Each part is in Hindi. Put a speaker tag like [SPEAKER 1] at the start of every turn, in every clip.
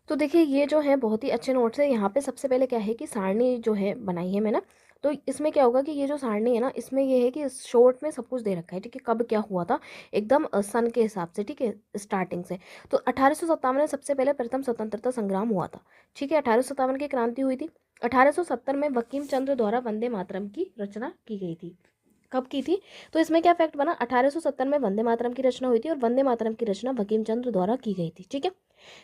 [SPEAKER 1] तो देखिए ये जो है बहुत ही अच्छे नोट्स है। यहाँ पे सबसे पहले क्या है कि सारणी जो है बनाई है मैंने। तो इसमें क्या होगा कि ये जो सारणी है ना, इसमें ये है कि शॉर्ट में सब कुछ दे रखा है, ठीक है, कब क्या हुआ था एकदम सन के हिसाब से, ठीक है, स्टार्टिंग से। तो 1857 में सबसे पहले प्रथम स्वतंत्रता संग्राम हुआ था, ठीक है, 1857 की क्रांति हुई थी। 1870 में बंकिम चंद्र द्वारा वंदे मातरम की रचना की गई थी। कब की थी? तो इसमें क्या फैक्ट बना, 1870 में वंदे मातरम की रचना हुई थी और वंदे मातरम की रचना बंकिम चंद्र द्वारा की गई थी, ठीक है।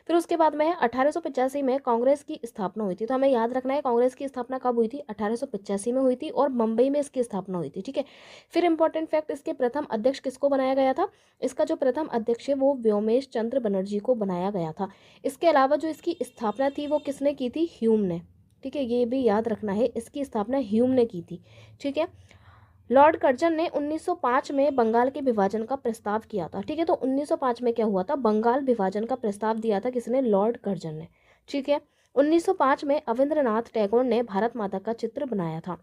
[SPEAKER 1] फिर उसके बाद में 1885 में कांग्रेस की स्थापना हुई थी। तो हमें याद रखना है कांग्रेस की स्थापना कब हुई थी, 1885 में हुई थी और मुंबई में इसकी स्थापना हुई थी, ठीक है। फिर इंपॉर्टेंट फैक्ट, इसके प्रथम अध्यक्ष किसको बनाया गया था? इसका जो प्रथम अध्यक्ष है वो व्योमेश चंद्र बनर्जी को बनाया गया था। इसके अलावा जो इसकी स्थापना थी वो किसने की थी? ह्यूम ने, ठीक है, ये भी याद रखना है, इसकी स्थापना ह्यूम ने की थी, ठीक है। लॉर्ड कर्जन ने 1905 में बंगाल के विभाजन का प्रस्ताव किया था, ठीक है। तो 1905 में क्या हुआ था, बंगाल विभाजन का प्रस्ताव दिया था किसने? लॉर्ड कर्जन ने, ठीक है। 1905 में अविंद्रनाथ टैगोर ने भारत माता का चित्र बनाया था।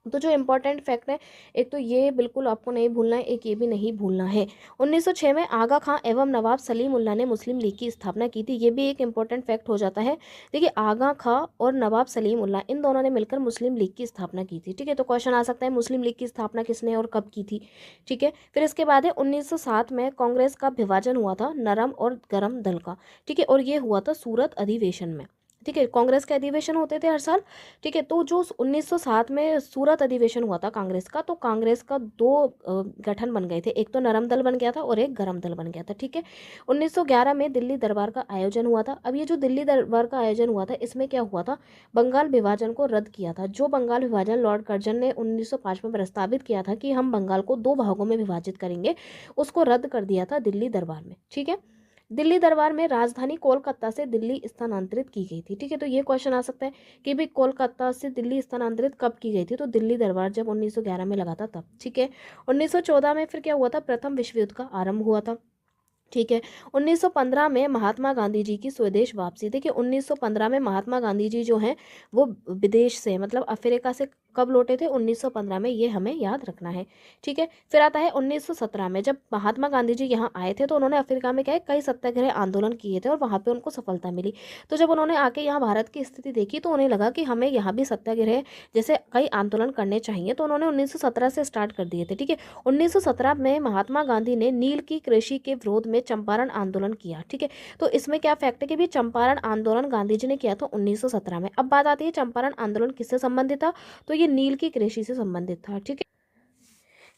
[SPEAKER 1] तो जो इम्पोर्टेंट फैक्ट है, एक तो ये बिल्कुल आपको नहीं भूलना है, एक ये भी नहीं भूलना है, 1906 में आगा खां एवं नवाब सलीम उल्लाह ने मुस्लिम लीग की स्थापना की थी। ये भी एक इम्पोर्टेंट फैक्ट हो जाता है। देखिए आगा खां और नवाब सलीम उल्लाह इन दोनों ने मिलकर मुस्लिम लीग की स्थापना की थी, ठीक है। तो क्वेश्चन आ सकता है मुस्लिम लीग की स्थापना किसने और कब की थी, ठीक है। फिर इसके बाद है 1907 में कांग्रेस का विभाजन हुआ था नरम और गरम दल का, ठीक है, और ये हुआ था सूरत अधिवेशन में, ठीक है। कांग्रेस के अधिवेशन होते थे हर साल, ठीक है। तो जो 1907 में सूरत अधिवेशन हुआ था कांग्रेस का, तो कांग्रेस का दो गठन बन गए थे, एक तो नरम दल बन गया था और एक गरम दल बन गया था, ठीक है। 1911 में दिल्ली दरबार का आयोजन हुआ था। अब ये जो दिल्ली दरबार का आयोजन हुआ था, इसमें क्या हुआ था, बंगाल विभाजन को रद्द किया था। जो बंगाल विभाजन लॉर्ड कर्जन ने 1905 में प्रस्तावित किया था कि हम बंगाल को दो भागों में विभाजित करेंगे, उसको रद्द कर दिया था दिल्ली दरबार में, ठीक है। दिल्ली दरबार में राजधानी कोलकाता से दिल्ली स्थानांतरित की गई थी, ठीक है। तो ये क्वेश्चन आ सकता है कि भाई कोलकाता से दिल्ली स्थानांतरित कब की गई थी? तो दिल्ली दरबार जब 1911 में लगा था तब, ठीक है। 1914 में फिर क्या हुआ था, प्रथम विश्व युद्ध का आरंभ हुआ था, ठीक है। 1915 में महात्मा गांधी जी की स्वदेश वापसी। देखिए 1915 में महात्मा गांधी जी जो हैं वो विदेश से मतलब अफ्रीका से कब लौटे थे? 1915 में, ये हमें याद रखना है, ठीक है। फिर आता है 1917 में, जब महात्मा गांधी जी यहाँ आए थे तो उन्होंने अफ्रीका में क्या है, कई सत्याग्रह आंदोलन किए थे और वहाँ पे उनको सफलता मिली। तो जब उन्होंने आके यहाँ भारत की स्थिति देखी तो उन्हें लगा कि हमें यहाँ भी सत्याग्रह जैसे कई आंदोलन करने चाहिए, तो उन्होंने 1917 से स्टार्ट कर दिए थे, ठीक है। 1917 में महात्मा गांधी ने नील की कृषि के विरोध में चंपारण आंदोलन किया, ठीक है। तो इसमें क्या फैक्ट है कि भी चंपारण आंदोलन गांधी जी ने किया था 1917 में। अब बात आती है चंपारण आंदोलन किससे संबंधित था? तो ये नील की कृषि से संबंधित था, ठीक है।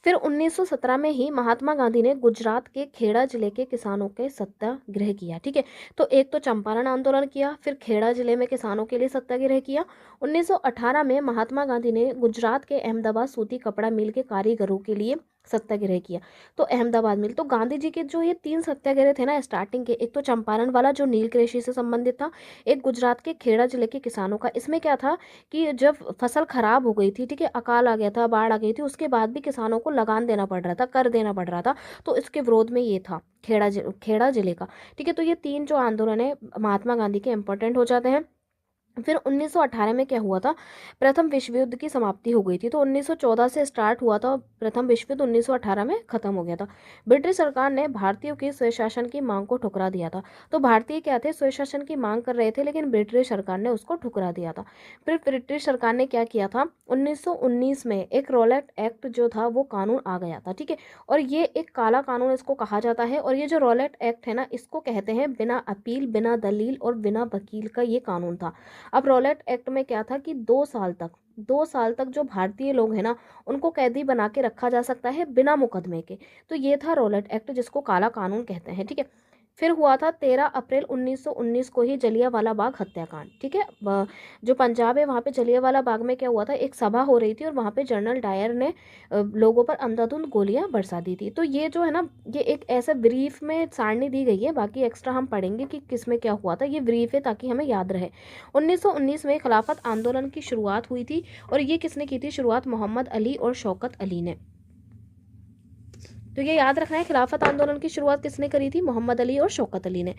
[SPEAKER 1] फिर 1917 में ही महात्मा गांधी ने गुजरात के खेड़ा जिले के किसानों के सत्याग्रह किया, ठीक है। तो एक तो चंपारण आंदोलन किया, फिर खेड़ा जिले में किसानों के लिए सत्याग्रह किया। 1918 में महात्मा गांधी ने गुजरात के अहमदाबाद सूती कपड़ा मिल के कारीगरों के लिए सत्याग्रह किया। तो अहमदाबाद मिल, तो गांधी जी के जो ये तीन सत्याग्रह थे ना स्टार्टिंग के, एक तो चंपारण वाला जो नील कृषि से संबंधित था, एक गुजरात के खेड़ा जिले के किसानों का, इसमें क्या था कि जब फसल खराब हो गई थी, ठीक है, अकाल आ गया था, बाढ़ आ गई थी, उसके बाद भी किसानों को लगान देना पड़ रहा था, कर देना पड़ रहा था, तो इसके विरोध में ये था खेड़ा जिले का, ठीक है। तो ये तीन जो आंदोलन है महात्मा गांधी के इंपॉर्टेंट हो जाते हैं। फिर 1918 में क्या हुआ था, प्रथम विश्व युद्ध की समाप्ति हो गई थी। तो 1914 से स्टार्ट हुआ था प्रथम विश्व युद्ध, 1918 में खत्म हो गया था। ब्रिटिश सरकार ने भारतीयों की स्वशासन की मांग को ठुकरा दिया था। तो भारतीय क्या थे, स्वशासन की मांग कर रहे थे, लेकिन ब्रिटिश सरकार ने उसको ठुकरा दिया था। फिर ब्रिटिश सरकार ने क्या किया था, 1919 में एक रॉलेट एक्ट जो था वो कानून आ गया था, ठीक है। और ये एक काला कानून इसको कहा जाता है। और ये जो रॉलेट एक्ट है ना, इसको कहते हैं बिना अपील, बिना दलील और बिना वकील का ये कानून था। अब रॉलेट एक्ट में क्या था कि 2 साल तक जो भारतीय लोग हैं ना, उनको कैदी बना के रखा जा सकता है बिना मुकदमे के। तो ये था रॉलेट एक्ट, जिसको काला कानून कहते हैं, ठीक है। फिर हुआ था 13 अप्रैल 1919 को ही जलियांवाला बाग हत्याकांड, ठीक है। जो पंजाब है वहाँ पे जलियांवाला बाग में क्या हुआ था, एक सभा हो रही थी और वहाँ पे जनरल डायर ने लोगों पर अंधाधुंध गोलियां बरसा दी थी। तो ये जो है ना, ये एक ऐसा ब्रीफ में सारणी दी गई है, बाकी एक्स्ट्रा हम पढ़ेंगे कि किसमें क्या हुआ था, ये ब्रीफ है ताकि हमें याद रहे। 1919 में खिलाफत आंदोलन की शुरुआत हुई थी और ये किसने की थी शुरुआत? मोहम्मद अली और शौकत अली ने। तो ये याद रखना है, खिलाफत आंदोलन की शुरुआत किसने करी थी? मोहम्मद अली और शौकत अली ने।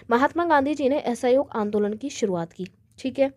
[SPEAKER 1] महात्मा गांधी जी ने असहयोग आंदोलन की शुरुआत की, ठीक है।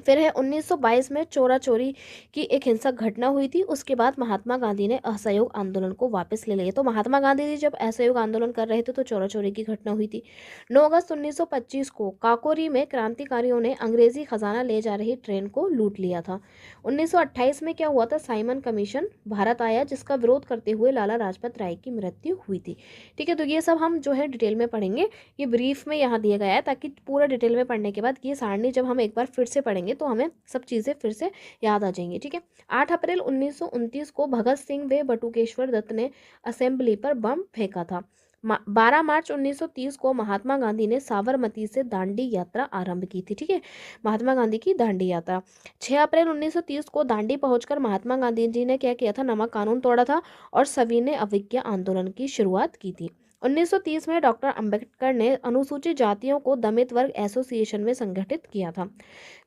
[SPEAKER 1] फिर है 1922 में चोरा चोरी की एक हिंसक घटना हुई थी। उसके बाद महात्मा गांधी ने असहयोग आंदोलन को वापस ले लिया। तो महात्मा गांधी जी जब असहयोग आंदोलन कर रहे थे तो चोरा चोरी की घटना हुई थी। 9 अगस्त 1925 को काकोरी में क्रांतिकारियों ने अंग्रेजी खजाना ले जा रही ट्रेन को लूट लिया था। 1928 में क्या हुआ था, साइमन कमीशन भारत आया, जिसका विरोध करते हुए लाला लाजपत राय की मृत्यु हुई थी। ठीक है, तो ये सब हम जो है डिटेल में पढ़ेंगे। ये ब्रीफ में यहाँ दिया गया है ताकि पूरा डिटेल में पढ़ने के बाद ये सारणी जब हम एक बार फिर से पढ़ेंगे तो हमें सब चीज़ें फिर से याद आ जाएंगी। ठीक है, 8 अप्रैल 1929 को भगत सिंह व बटुकेश्वर दत्त ने असेंबली पर बम फेंका था। 12 मार्च 1930 को महात्मा गांधी ने साबरमती से दांडी यात्रा आरंभ की थी। ठीक है, महात्मा गांधी की दांडी यात्रा। 6 अप्रैल 1930 को दांडी पहुंचकर महात्मा गांधी जी ने क्या किया था, नमक कानून तोड़ा था और सविनय अवज्ञा आंदोलन की शुरुआत की थी। 1930 में डॉक्टर अंबेडकर ने अनुसूचित जातियों को दलित वर्ग एसोसिएशन में संगठित किया था।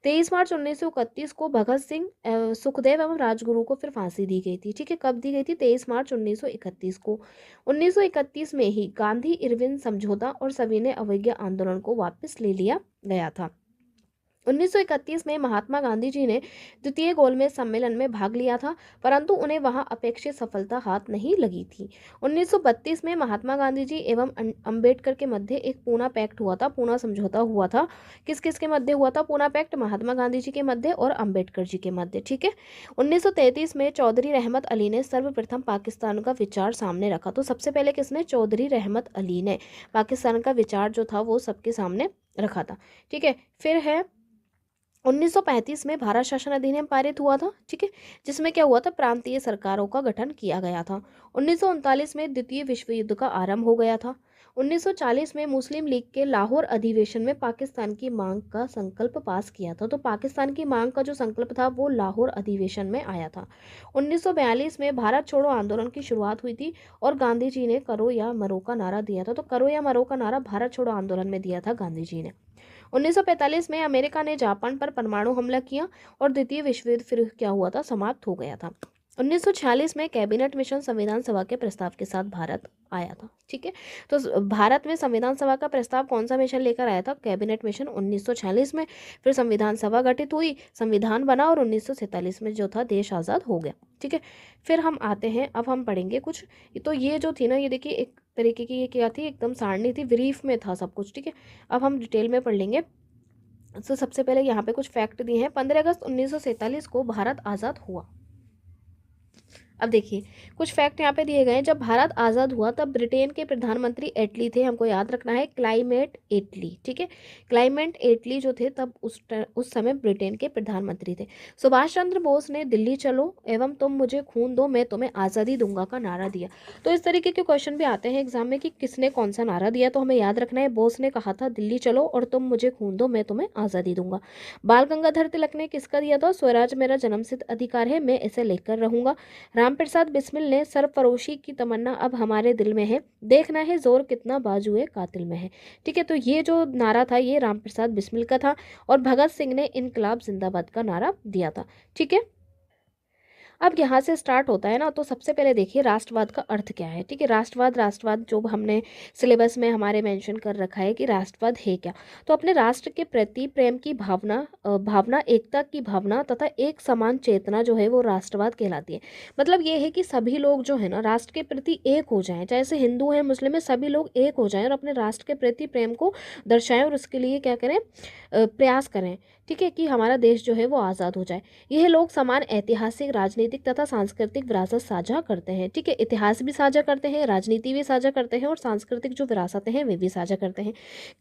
[SPEAKER 1] 23 मार्च 1931 को भगत सिंह, सुखदेव एवं राजगुरु को फिर फांसी दी गई थी। ठीक है, कब दी गई थी, 23 मार्च 1931 को। 1931 में ही गांधी इरविन समझौता और सविनय अवज्ञा आंदोलन को वापस ले लिया गया था। 1931 में महात्मा गांधी जी ने द्वितीय गोलमेज सम्मेलन में भाग लिया था, परंतु उन्हें वहां अपेक्षित सफलता हाथ नहीं लगी थी। 1932 में महात्मा गांधी जी एवं अंबेडकर के मध्य एक पूना पैक्ट हुआ था, पूना समझौता हुआ था। किस किस के मध्य हुआ था पूना पैक्ट, महात्मा गांधी जी के मध्य और अंबेडकर जी के मध्य। ठीक है, 1933 में चौधरी रहमत अली ने सर्वप्रथम पाकिस्तान का विचार सामने रखा। तो सबसे पहले किसने, चौधरी रहमत अली ने पाकिस्तान का विचार जो था वो सबके सामने रखा था। ठीक है, फिर है 1935 में भारत शासन अधिनियम पारित हुआ था। ठीक है, जिसमें क्या हुआ था, प्रांतीय सरकारों का गठन किया गया था। 1939 में द्वितीय विश्व युद्ध का आरंभ हो गया था। 1940 में मुस्लिम लीग के लाहौर अधिवेशन में पाकिस्तान की मांग का संकल्प पास किया था। तो पाकिस्तान की मांग का जो संकल्प था वो लाहौर अधिवेशन में आया था। 1942 में भारत छोड़ो आंदोलन की शुरुआत हुई थी और गांधी जी ने करो या मरो का नारा दिया था। तो करो या मरो का नारा भारत छोड़ो आंदोलन में दिया था गांधी जी ने। 1945 में अमेरिका ने जापान पर परमाणु हमला किया और द्वितीय विश्व युद्ध फिर क्या हुआ था, समाप्त हो गया था। 1946 में कैबिनेट मिशन संविधान सभा के प्रस्ताव के साथ भारत आया था। ठीक है, तो भारत में संविधान सभा का प्रस्ताव कौन सा मिशन लेकर आया था, कैबिनेट मिशन 1946 में। फिर संविधान सभा गठित हुई, संविधान बना और 1947 में जो था देश आज़ाद हो गया। ठीक है, फिर हम आते हैं, अब हम पढ़ेंगे कुछ। तो ये जो थी ना, ये देखिए एक तरीके की ये क्या थी, एकदम सारणी थी, ब्रीफ में था सब कुछ। ठीक है, अब हम डिटेल में पढ़ लेंगे। तो सबसे पहले यहाँ पे कुछ फैक्ट दिए हैं। 15 अगस्त 1947 को भारत आज़ाद हुआ। अब देखिए कुछ फैक्ट यहाँ पे दिए गए हैं। जब भारत आज़ाद हुआ तब ब्रिटेन के प्रधानमंत्री एटली थे, हमको याद रखना है, क्लाइमेट एटली। ठीक है, क्लाइमेट एटली जो थे तब उस समय ब्रिटेन के प्रधानमंत्री थे। सुभाष चंद्र बोस ने दिल्ली चलो एवं तुम मुझे खून दो मैं तुम्हें आज़ादी दूंगा का नारा दिया। तो इस तरीके के क्वेश्चन भी आते हैं एग्जाम में कि किसने कौन सा नारा दिया, तो हमें याद रखना है, बोस ने कहा था दिल्ली चलो और तुम मुझे खून दो मैं तुम्हें आज़ादी दूंगा। बाल गंगाधर तिलक ने किसका दिया था, स्वराज मेरा जन्मसिद्ध अधिकार है मैं इसे लेकर रहूंगा। राम प्रसाद बिस्मिल ने सरफरोशी की तमन्ना अब हमारे दिल में है, देखना है जोर कितना बाजुए कातिल में है। ठीक है, तो ये जो नारा था ये राम प्रसाद बिस्मिल का था और भगत सिंह ने इनकलाब जिंदाबाद का नारा दिया था। ठीक है, अब यहाँ से स्टार्ट होता है ना, तो सबसे पहले देखिए राष्ट्रवाद का अर्थ क्या है। ठीक है, राष्ट्रवाद जो हमने सिलेबस में हमारे मेंशन कर रखा है कि राष्ट्रवाद है क्या, तो अपने राष्ट्र के प्रति प्रेम की भावना, एकता की भावना तथा एक समान चेतना जो है वो राष्ट्रवाद कहलाती है। मतलब ये है कि सभी लोग जो है ना राष्ट्र के प्रति एक हो जाएं, चाहे से हिंदू हैं मुस्लिम हैं, सभी लोग एक हो जाएं और अपने राष्ट्र के प्रति प्रेम को दर्शाएं और उसके लिए क्या करें, प्रयास करें। ठीक है, कि हमारा देश जो है वो आज़ाद हो जाए। यह लोग समान ऐतिहासिक, राजनीतिक तथा सांस्कृतिक विरासत साझा करते हैं। ठीक है, इतिहास भी साझा करते हैं, राजनीति भी साझा करते हैं और सांस्कृतिक जो विरासतें हैं वे भी साझा करते हैं।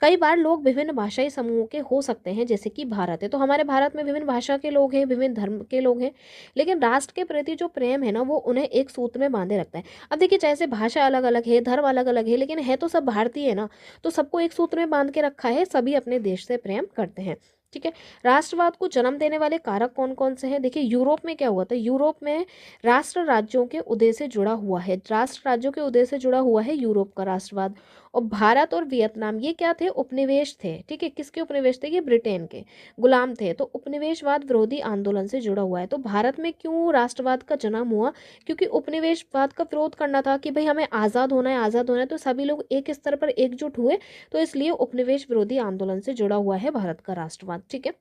[SPEAKER 1] कई बार लोग विभिन्न भाषाई समूहों के हो सकते हैं, जैसे कि भारत है, तो हमारे भारत में विभिन्न भाषा के लोग हैं, विभिन्न धर्म के लोग हैं, लेकिन राष्ट्र के प्रति जो प्रेम है ना वो उन्हें एक सूत्र में बांधे रखता है। अब देखिए जैसे भाषा अलग अलग है, धर्म अलग अलग है, लेकिन है तो सब भारतीय है ना, तो सबको एक सूत्र में बांध के रखा है, सभी अपने देश से प्रेम करते हैं। ठीक है, राष्ट्रवाद को जन्म देने वाले कारक कौन कौन से हैं, देखिए यूरोप में क्या हुआ था, यूरोप में राष्ट्र राज्यों के उदय से जुड़ा हुआ है, राष्ट्र राज्यों के उदय से जुड़ा हुआ है यूरोप का राष्ट्रवाद। और भारत और वियतनाम ये क्या थे, उपनिवेश थे। ठीक है, किसके उपनिवेश थे, ये ब्रिटेन के गुलाम थे। तो उपनिवेशवाद विरोधी आंदोलन से जुड़ा हुआ है। तो भारत में क्यों राष्ट्रवाद का जन्म हुआ, क्योंकि उपनिवेशवाद का विरोध करना था कि भाई हमें आज़ाद होना है, आज़ाद होना है। तो सभी लोग एक स्तर पर एकजुट हुए, तो इसलिए उपनिवेश विरोधी आंदोलन से जुड़ा हुआ है भारत का राष्ट्रवाद। ठीक है,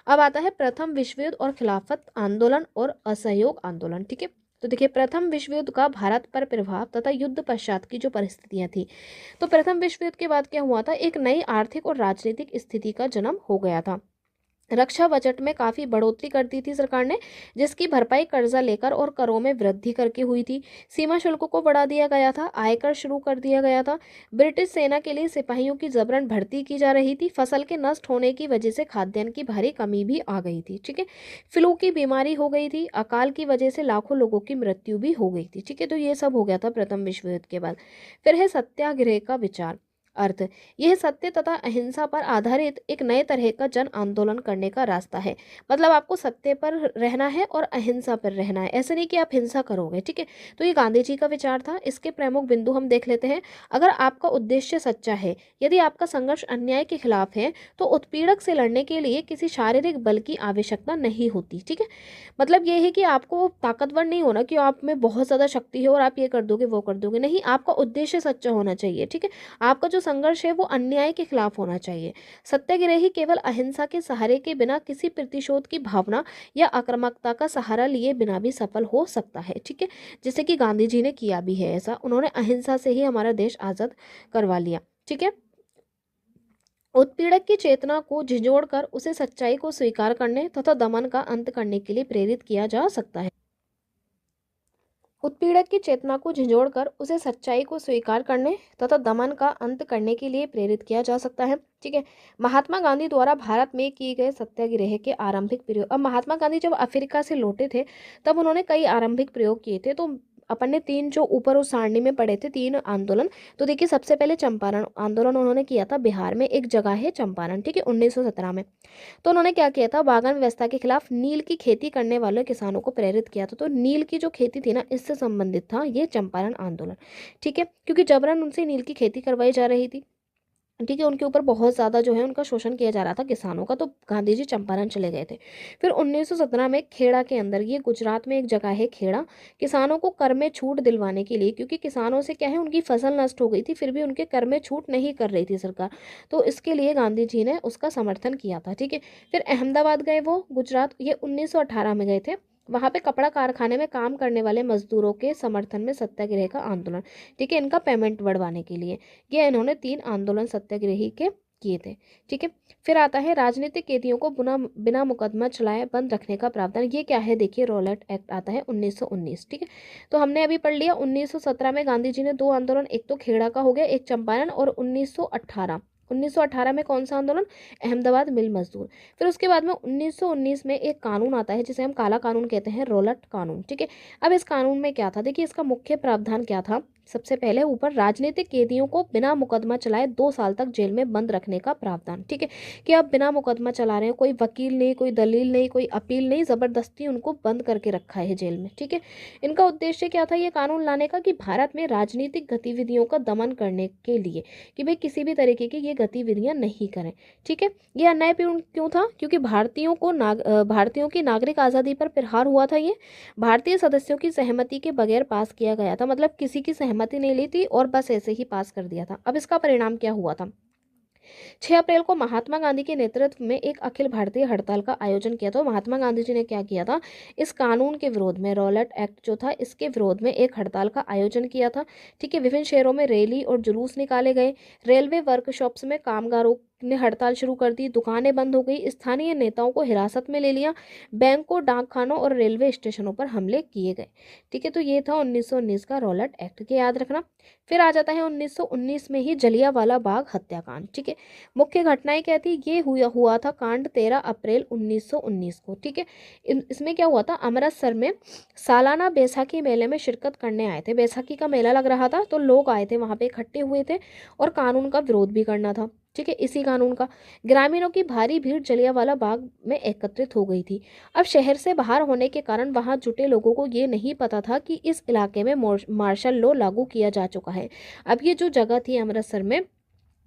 [SPEAKER 1] अब आता है प्रथम विश्व युद्ध और खिलाफत आंदोलन और असहयोग आंदोलन। ठीक है, तो देखिए प्रथम विश्व युद्ध का भारत पर प्रभाव तथा युद्ध पश्चात की जो परिस्थितियां थी। तो प्रथम विश्व युद्ध के बाद क्या हुआ था, एक नई आर्थिक और राजनीतिक स्थिति का जन्म हो गया था। रक्षा बजट में काफ़ी बढ़ोतरी कर दी थी सरकार ने, जिसकी भरपाई कर्जा लेकर और करों में वृद्धि करके हुई थी। सीमा शुल्क को बढ़ा दिया गया था, आयकर शुरू कर दिया गया था। ब्रिटिश सेना के लिए सिपाहियों की जबरन भर्ती की जा रही थी। फसल के नष्ट होने की वजह से खाद्यान्न की भारी कमी भी आ गई थी। ठीक है, फ्लू की बीमारी हो गई थी, अकाल की वजह से लाखों लोगों की मृत्यु भी हो गई थी। ठीक है, तो ये सब हो गया था प्रथम विश्व युद्ध के बाद। फिर है सत्याग्रह का विचार। अर्थ, यह सत्य तथा अहिंसा पर आधारित एक नए तरह का जन आंदोलन करने का रास्ता है। मतलब आपको सत्य पर रहना है और अहिंसा पर रहना है, ऐसे नहीं कि आप हिंसा करोगे। ठीक है, तो ये गांधी जी का विचार था। इसके प्रमुख बिंदु हम देख लेते हैं। अगर आपका उद्देश्य सच्चा है, यदि आपका संघर्ष अन्याय के खिलाफ है, तो उत्पीड़क से लड़ने के लिए किसी शारीरिक बल की आवश्यकता नहीं होती। ठीक है, मतलब ये है कि आपको ताकतवर नहीं होना कि आप में बहुत ज़्यादा शक्ति है और आप ये कर दोगे वो कर दोगे, नहीं, आपका उद्देश्य सच्चा होना चाहिए। ठीक है, आपका जो संघर्ष है वो अन्याय के खिलाफ होना चाहिए। सत्याग्रही केवल अहिंसा के सहारे के बिना, किसी प्रतिशोध की भावना या आक्रामकता का सहारा लिए बिना भी सफल हो सकता है। ठीक है, जैसे कि गांधी जी ने किया भी है ऐसा, उन्होंने अहिंसा से ही हमारा देश आज़ाद करवा लिया। ठीक है, उत्पीड़क की चेतना को झिझोड़कर उसे सच्चाई को स्वीकार करने तथा दमन का अंत करने के लिए प्रेरित किया जा सकता है। उत्पीड़क की चेतना को झिझोड़कर उसे सच्चाई को स्वीकार करने तथा दमन का अंत करने के लिए प्रेरित किया जा सकता है। ठीक है, महात्मा गांधी द्वारा भारत में किए गए सत्याग्रह के आरंभिक प्रयोग। अब महात्मा गांधी जब अफ्रीका से लौटे थे, तब उन्होंने कई आरंभिक प्रयोग किए थे। तो अपन ने तीन जो ऊपर उस सारणी में पढ़े थे, तीन आंदोलन। तो देखिए सबसे पहले चंपारण आंदोलन उन्होंने किया था बिहार में, एक जगह है चंपारण। ठीक है, 1917 में। तो उन्होंने क्या किया था, बागान व्यवस्था के खिलाफ नील की खेती करने वाले किसानों को प्रेरित किया था। तो नील की जो खेती थी ना, इससे संबंधित था ये चंपारण आंदोलन। ठीक है, क्योंकि जबरन उनसे नील की खेती करवाई जा रही थी। ठीक है, उनके ऊपर बहुत ज़्यादा जो है उनका शोषण किया जा रहा था किसानों का। तो गांधी जी चंपारण चले गए थे। फिर 1917 में खेड़ा के अंदर, ये गुजरात में एक जगह है खेड़ा, किसानों को कर में छूट दिलवाने के लिए, क्योंकि किसानों से क्या है, उनकी फसल नष्ट हो गई थी, फिर भी उनके कर में छूट नहीं कर रही थी सरकार। तो इसके लिए गांधी जी ने उसका समर्थन किया था। ठीक है, फिर अहमदाबाद गए वो गुजरात, ये 1918 में गए थे। वहाँ पे कपड़ा कारखाने में काम करने वाले मजदूरों के समर्थन में सत्याग्रह का आंदोलन। ठीक है, इनका पेमेंट बढ़वाने के लिए ये इन्होंने 3 आंदोलन सत्याग्रही के किए थे। ठीक है, फिर आता है राजनीतिक कैदियों को बिना मुकदमा चलाए बंद रखने का प्रावधान। ये क्या है, देखिए रॉलेट एक्ट आता है 1919। ठीक है, तो हमने अभी पढ़ लिया 1917 में गांधी जी ने 2 आंदोलन, एक तो खेड़ा का हो गया, एक चंपारण, और 1918 में कौन सा आंदोलन, अहमदाबाद मिल मजदूर। फिर उसके बाद में 1919 में एक कानून आता है जिसे हम काला कानून कहते हैं, रॉलेट कानून। ठीक है, अब इस कानून में क्या था, देखिए इसका मुख्य प्रावधान क्या था। सबसे पहले ऊपर राजनीतिक कैदियों को बिना मुकदमा चलाए 2 साल तक जेल में बंद रखने का प्रावधान। ठीक है, कि आप बिना मुकदमा चला रहे हैं, कोई वकील नहीं, कोई दलील नहीं, कोई अपील नहीं, जबरदस्ती उनको बंद करके रखा है जेल में। ठीक है, इनका उद्देश्य क्या था ये कानून लाने का, कि भारत में राजनीतिक गतिविधियों का दमन करने के लिए, कि भाई किसी भी तरीके की ये गतिविधियां नहीं करें। ठीक है, ये अन्यायपूर्ण क्यों था, क्योंकि भारतीयों की नागरिक आज़ादी पर प्रहार हुआ था। ये भारतीय सदस्यों की सहमति के बगैर पास किया गया था, मतलब किसी की सहमति नहीं ली थी और बस ऐसे ही पास कर दिया था। अब इसका परिणाम क्या हुआ था, 6 अप्रैल को महात्मा गांधी के नेतृत्व में एक अखिल भारतीय हड़ताल का आयोजन किया था। महात्मा गांधी जी ने क्या किया था, इस कानून के विरोध में, रॉलेट एक्ट जो था इसके विरोध में एक हड़ताल का आयोजन किया था। ठीक है, विभिन्न शहरों में रैली और जुलूस निकाले गए। रेलवे वर्कशॉप्स में कामगारों ने हड़ताल शुरू कर दी, दुकानें बंद हो गई, स्थानीय नेताओं को हिरासत में ले लिया, बैंकों, डाकखानों और रेलवे स्टेशनों पर हमले किए गए। ठीक है, तो ये था 1919 का रॉलेट एक्ट, के याद रखना। फिर आ जाता है 1919 में ही जलियांवाला बाग हत्याकांड। ठीक है, मुख्य घटनाएं क्या थी, ये हुआ था कांड 13 अप्रैल 1919 को। ठीक है, इसमें क्या हुआ था, अमृतसर में सालाना बैसाखी मेले में शिरकत करने आए थे। बैसाखी का मेला लग रहा था, तो लोग आए थे वहां पे, इकट्ठे हुए थे और कानून का विरोध भी करना था। ठीक है, इसी कानून का। ग्रामीणों की भारी भीड़ जलियांवाला बाग में एकत्रित हो गई थी। अब शहर से बाहर होने के कारण वहां जुटे लोगों को ये नहीं पता था कि इस इलाके में मार्शल लॉ लागू किया जा चुका है। अब ये जो जगह थी अमृतसर में,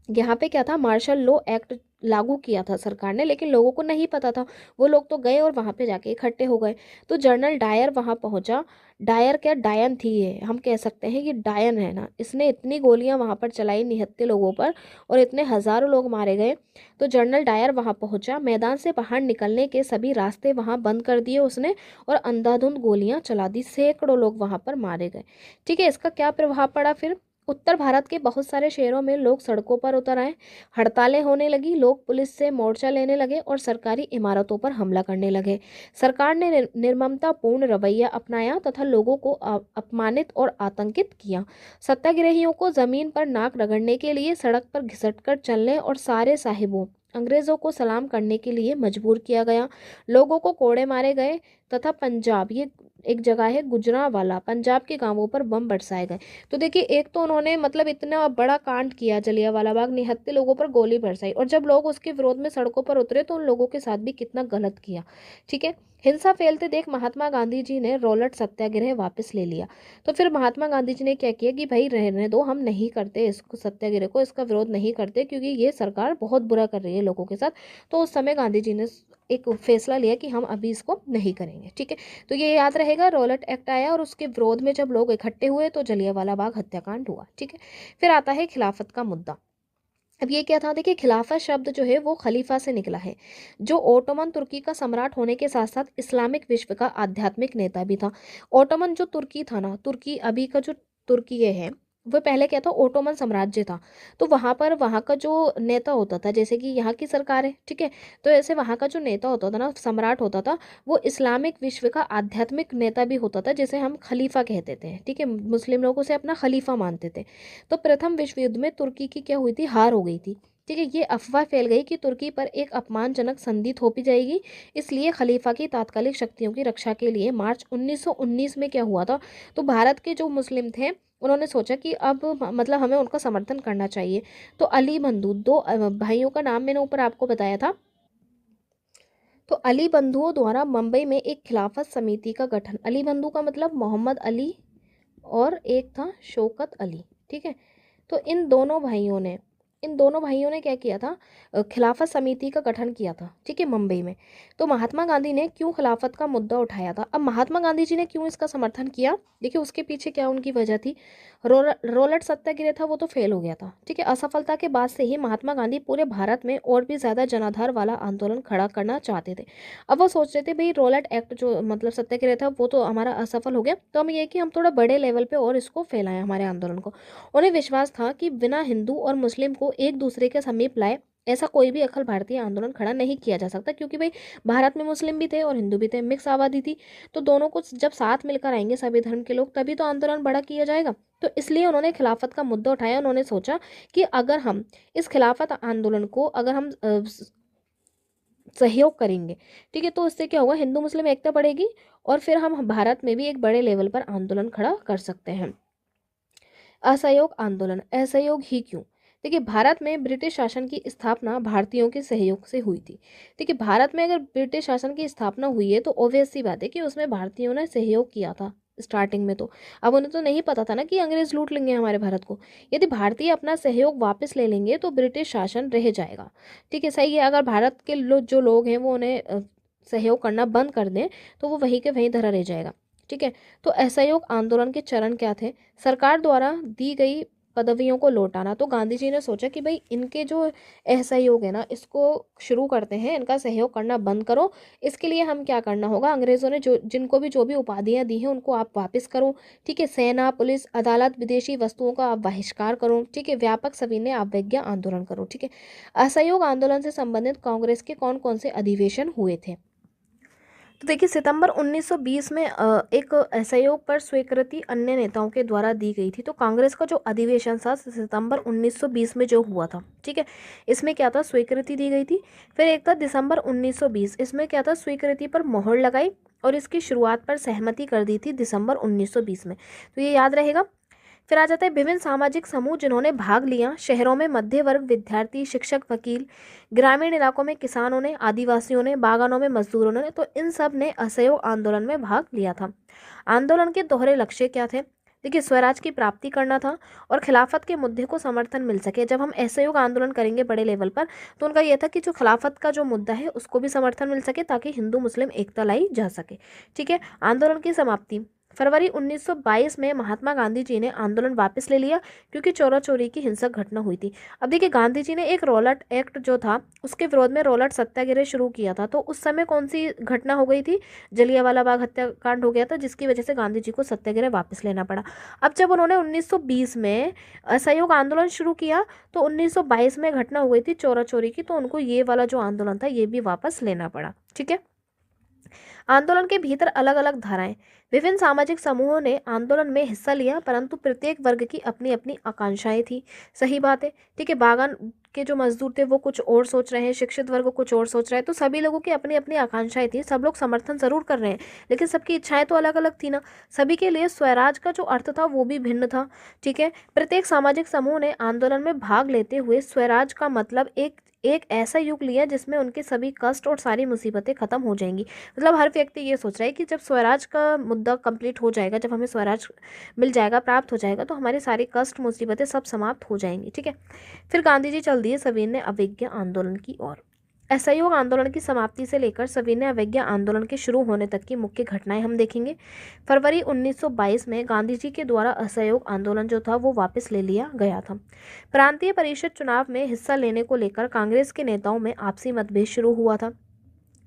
[SPEAKER 1] यहाँ पे क्या था, मार्शल लॉ एक्ट लागू किया था सरकार ने, लेकिन लोगों को नहीं पता था। वो लोग तो गए और वहाँ पे जाके इकट्ठे हो गए। तो जनरल डायर वहाँ पहुँचा। डायर क्या, डायन थी ये, हम कह सकते हैं कि डायन है ना, इसने इतनी गोलियां वहाँ पर चलाई निहत्थे लोगों पर और इतने हजारों लोग मारे गए। तो जनरल डायर वहाँ पहुँचा, मैदान से बाहर निकलने के सभी रास्ते वहाँ बंद कर दिए उसने और अंधाधुंध गोलियां चला दी। सैकड़ों लोग वहाँ पर मारे गए। ठीक है, इसका क्या प्रभाव पड़ा फिर? उत्तर भारत के बहुत सारे शहरों में लोग सड़कों पर उतर आए। हड़तालें होने लगी, लोग पुलिस से मोर्चा लेने लगे और सरकारी इमारतों पर हमला करने लगे। सरकार ने निर्ममतापूर्ण रवैया अपनाया तथा लोगों को अपमानित और आतंकित किया। सत्याग्रहियों को जमीन पर नाक रगड़ने के लिए सड़क पर घिसटकर चलने और सारे साहिबों अंग्रेजों को सलाम करने के लिए मजबूर किया गया। लोगों को कोड़े मारे गए तथा पंजाब, ये एक जगह है गुजरांवाला, पंजाब के गांवों पर बम बरसाए गए। तो देखिए, एक तो उन्होंने मतलब इतना बड़ा कांड किया जलियांवाला बाग, निहत्थे लोगों पर गोली बरसाई, और जब लोग उसके विरोध में सड़कों पर उतरे तो उन लोगों के साथ भी कितना गलत किया। ठीक है, हिंसा फैलते देख महात्मा गांधी जी ने रॉलेट सत्याग्रह वापस ले लिया। तो फिर महात्मा गांधी जी ने क्या किया कि भाई रहने दो, हम नहीं करते इसको, सत्याग्रह को, इसका विरोध नहीं करते क्योंकि ये सरकार बहुत बुरा कर रही है लोगों के साथ। तो उस समय गांधी जी ने एक फैसला लिया कि हम अभी इसको नहीं करेंगे। ठीक है, तो ये याद रहेगा, रॉलेट एक्ट आया और उसके विरोध में जब लोग इकट्ठे हुए तो जलियांवाला बाग हत्याकांड हुआ। ठीक है, फिर आता है खिलाफत का मुद्दा। अब ये क्या था, देखिए खिलाफत शब्द जो है वो खलीफा से निकला है, जो ओटोमन तुर्की का सम्राट होने के साथ साथ इस्लामिक विश्व का आध्यात्मिक नेता भी था। ओटोमन जो तुर्की था ना, तुर्की अभी का जो तुर्की ये है, वो पहले क्या था, ओटोमन साम्राज्य था। तो वहाँ पर वहाँ का जो नेता होता था, जैसे कि यहाँ की सरकार है, ठीक है, तो ऐसे वहाँ का जो नेता होता था ना, सम्राट होता था, वो इस्लामिक विश्व का आध्यात्मिक नेता भी होता था, जिसे हम खलीफा कहते थे। ठीक है, मुस्लिम लोग उसे अपना खलीफा मानते थे। तो प्रथम विश्व युद्ध में तुर्की की क्या हुई थी, हार हो गई थी। ठीक है, ये अफवाह फैल गई कि तुर्की पर एक अपमानजनक संधि थोपी जाएगी, इसलिए खलीफा की तात्कालिक शक्तियों की रक्षा के लिए मार्च 1919 में क्या हुआ था, तो भारत के जो मुस्लिम थे उन्होंने सोचा कि अब मतलब हमें उनका समर्थन करना चाहिए। तो अली बंधु, दो भाइयों का नाम मैंने ऊपर आपको बताया था। तो अली बंधुओं द्वारा मुंबई में एक खिलाफत समिति का गठन, अली बंधु का मतलब मोहम्मद अली और एक था शौकत अली। ठीक है, तो इन दोनों भाइयों ने क्या किया था, खिलाफत समिति का गठन किया था। ठीक है, मुंबई में। तो महात्मा गांधी ने क्यों खिलाफत का मुद्दा उठाया था? अब महात्मा गांधी जी ने क्यों इसका समर्थन किया, देखिए उसके पीछे क्या उनकी वजह थी। रोलट सत्याग्रह था वो तो फेल हो गया था। ठीक है, असफलता के बाद से ही महात्मा गांधी पूरे भारत में और भी ज्यादा जनाधार वाला आंदोलन खड़ा करना चाहते थे। अब वो सोच रहे थे भाई रोलट एक्ट जो मतलब सत्याग्रह था वो तो हमारा असफल हो गया, तो हम ये कि हम थोड़ा बड़े लेवल पे और इसको फैलाएं हमारे आंदोलन को। उन्हें विश्वास था कि बिना हिंदू और मुस्लिम को एक दूसरे के समीप लाए ऐसा कोई भी अखिल भारतीय आंदोलन खड़ा नहीं किया जा सकता, क्योंकि भाई भारत में मुस्लिम भी थे और हिंदू भी थे, मिक्स आबादी थी। तो दोनों को जब साथ मिलकर आएंगे सभी धर्म के लोग, तभी तो आंदोलन बड़ा किया जाएगा। तो इसलिए उन्होंने खिलाफत का मुद्दा उठाया। उन्होंने सोचा कि अगर हम इस खिलाफत आंदोलन को अगर हम सहयोग करेंगे, ठीक है, तो इससे क्या होगा, हिंदू मुस्लिम एकता बढ़ेगी और फिर हम भारत में भी एक बड़े लेवल पर आंदोलन खड़ा कर सकते हैं। असहयोग आंदोलन, असहयोग ही क्यों? देखिए, भारत में ब्रिटिश शासन की स्थापना भारतीयों के सहयोग से हुई थी। देखिए, भारत में अगर ब्रिटिश शासन की स्थापना हुई है तो ऑब्वियस सी बात है कि उसमें भारतीयों ने सहयोग किया था स्टार्टिंग में। तो अब उन्हें तो नहीं पता था ना कि अंग्रेज लूट लेंगे हमारे भारत को। यदि भारतीय अपना सहयोग वापस ले लेंगे तो ब्रिटिश शासन रह जाएगा। ठीक है, सही है, अगर भारत के जो लोग हैं वो उन्हें सहयोग करना बंद कर दें तो वो वहीं के वहीं धरा रह जाएगा। ठीक है, तो असहयोग आंदोलन के चरण क्या थे? सरकार द्वारा दी गई पदवियों को लौटाना। तो गांधी जी ने सोचा कि भाई इनके जो असहयोग है ना, इसको शुरू करते हैं, इनका सहयोग करना बंद करो। इसके लिए हम क्या करना होगा, अंग्रेजों ने जिनको भी जो भी उपाधियां दी हैं उनको आप वापस करो। ठीक है, सेना, पुलिस, अदालत, विदेशी वस्तुओं का आप बहिष्कार करो। ठीक है, व्यापक सविनय अवज्ञा आंदोलन करो। ठीक है, असहयोग आंदोलन से संबंधित कांग्रेस के कौन कौन से अधिवेशन हुए थे? तो देखिए, सितंबर 1920 में एक असहयोग पर स्वीकृति अन्य नेताओं के द्वारा दी गई थी। तो कांग्रेस का जो अधिवेशन था सितंबर 1920 में जो हुआ था, ठीक है, इसमें क्या था, स्वीकृति दी गई थी। फिर एक था दिसंबर 1920, इसमें क्या था, स्वीकृति पर मोहर लगाई और इसकी शुरुआत पर सहमति कर दी थी दिसंबर 1920 में। तो ये याद रहेगा। फिर आ जाता है विभिन्न सामाजिक समूह जिन्होंने भाग लिया। शहरों में मध्य वर्ग, विद्यार्थी, शिक्षक, वकील, ग्रामीण इलाकों में किसानों ने, आदिवासियों ने, बागानों में मजदूरों ने, तो इन सब ने असहयोग आंदोलन में भाग लिया था। आंदोलन के दोहरे लक्ष्य क्या थे? देखिए, स्वराज की प्राप्ति करना था और खिलाफत के मुद्दे को समर्थन मिल सके। जब हम असहयोग आंदोलन करेंगे बड़े लेवल पर, तो उनका यह था कि जो खिलाफत का जो मुद्दा है उसको भी समर्थन मिल सके, ताकि हिंदू मुस्लिम एकता लाई जा सके। ठीक है। आंदोलन की समाप्ति फरवरी 1922 में महात्मा गांधी जी ने आंदोलन वापस ले लिया, क्योंकि चोरा चोरी की हिंसक घटना हुई थी। अब देखिए, गांधी जी ने एक रॉलेट एक्ट जो था उसके विरोध में रॉलेट सत्याग्रह शुरू किया था। तो उस समय कौन सी घटना हो गई थी? जलियांवाला बाग हत्याकांड हो गया था, जिसकी वजह से गांधी जी को सत्याग्रह वापस लेना पड़ा। अब जब उन्होंने 1920 में असहयोग आंदोलन शुरू किया, तो 1922 में घटना हो गई थी चोरा चोरी की, तो उनको ये वाला जो आंदोलन था ये भी वापस लेना पड़ा। ठीक है। आंदोलन के भीतर अलग अलग धाराएं। विभिन्न सामाजिक समूहों ने आंदोलन में हिस्सा लिया, परंतु प्रत्येक वर्ग की अपनी अपनी आकांक्षाएं थी। सही बात है। ठीक है। बागान के जो मजदूर थे वो कुछ और सोच रहे हैं, शिक्षित वर्ग कुछ और सोच रहे हैं, तो सभी लोगों की अपनी अपनी आकांक्षाएं थी। सब लोग समर्थन जरूर कर रहे हैं, लेकिन सबकी इच्छाएं तो अलग अलग थी ना। सभी के लिए स्वराज का जो अर्थ था वो भी भिन्न था। ठीक है। प्रत्येक सामाजिक समूह ने आंदोलन में भाग लेते हुए स्वराज का मतलब एक ऐसा युग लिया जिसमें उनके सभी कष्ट और सारी मुसीबतें खत्म हो जाएंगी। मतलब हर व्यक्ति ये सोच रहा है कि जब स्वराज का मुद्दा कंप्लीट हो जाएगा, जब हमें स्वराज मिल जाएगा, प्राप्त हो जाएगा, तो हमारे सारे कष्ट मुसीबतें सब समाप्त हो जाएंगी। ठीक है। फिर गांधी जी चल दिए सविनय अवज्ञा आंदोलन की ओर। असहयोग आंदोलन की समाप्ति से लेकर सविनय अवज्ञा आंदोलन के शुरू होने तक की मुख्य घटनाएं हम देखेंगे। फरवरी 1922 में गांधी जी के द्वारा असहयोग आंदोलन जो था वो वापस ले लिया गया था। प्रांतीय परिषद चुनाव में हिस्सा लेने को लेकर कांग्रेस के नेताओं में आपसी मतभेद शुरू हुआ था।